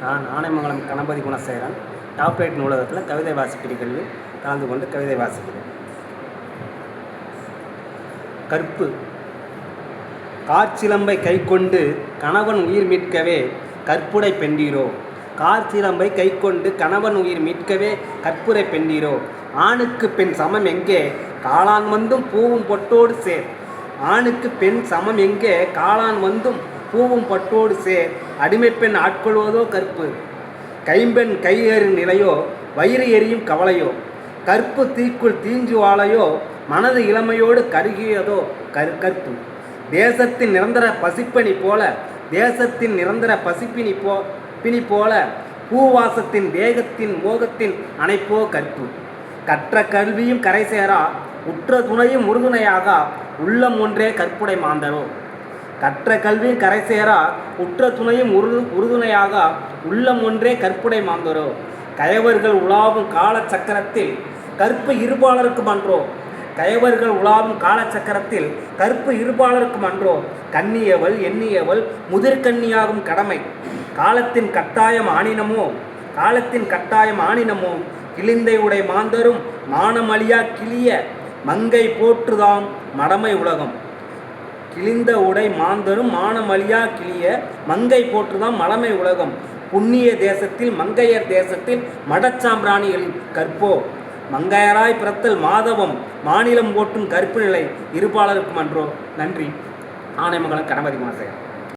நான் ஆனைமங்கலம் கணபதி குணசேகரன் டாப்லைட் நூலகத்தில் கவிதை வாசிப்பிரிகளில் கலந்து கொண்டு கவிதை வாசிக்கிறேன். கற்பு. காற்சிலம்பை கை கொண்டு கணவன் உயிர் மீட்கவே கற்புடை பெண்டீரோ. காற்சிலம்பை கை கொண்டு கணவன் உயிர் மீட்கவே கற்புரை பெண்டீரோ. ஆணுக்கு பெண் சமம் எங்கே காளான் வந்தும் பூவும் பொட்டோடு சேர். ஆணுக்கு பெண் சமம் எங்கே காளான் வந்தும் பூவும் பட்டோடு சேர். அடிமைப்பெண் ஆட்கொள்வதோ கற்பு. கைம்பெண் கையேறு நிலையோ வயிறு எரியும் கவலையோ. கற்பு தீக்குள் தீஞ்சு வாழையோ மனது இளமையோடு கருகியதோ கற்பு. தேசத்தின் நிரந்தர பசிப்பணி போல தேசத்தின் நிரந்தர பிணி போல பூவாசத்தின் தேகத்தின் மோகத்தின் அணைப்போ கற்பு. கற்ற கல்வியும் கரை சேரா உற்ற துணையும் உறுதுணையாக உள்ளம் ஒன்றே கற்புடை மாந்தரோ. கற்ற கல்வியும் கரை சேரா உற்ற துணையும் உறுதுணையாக உள்ளம் ஒன்றே கற்புடை மாந்தரோ. கயவர்கள் உலாவும் காலச்சக்கரத்தில் கற்பு இருபாலருக்கும் அன்றோ. கயவர்கள் உலாவும் காலச்சக்கரத்தில் கற்பு இருபாலருக்கும் அன்றோ. கண்ணியவள் எண்ணியவள் முதிர்கண்ணியாகும் கடமை காலத்தின் கட்டாயம் ஆணினமோ. கிளிந்தை உடை மாந்தரும் மானமழியா கிளிய மங்கை போற்றுதாம் மடமை உலகம். கிழிந்த உடை மாந்தரும் மானமழியா கிளிய மங்கை போற்றுதாம் மடமை உலகம். புண்ணிய தேசத்தில் மங்கையர் தேசத்தில் மடச்சாம்பிராணிகளின் கற்போ. மங்கையராய் பிறத்தல் மாதவம் மாநிலம் போற்றும் கற்பு நிலை இருபாலருக்கும் அன்றோ. நன்றி. ஆனைமங்கலம் கணபதி குணசேகரன்.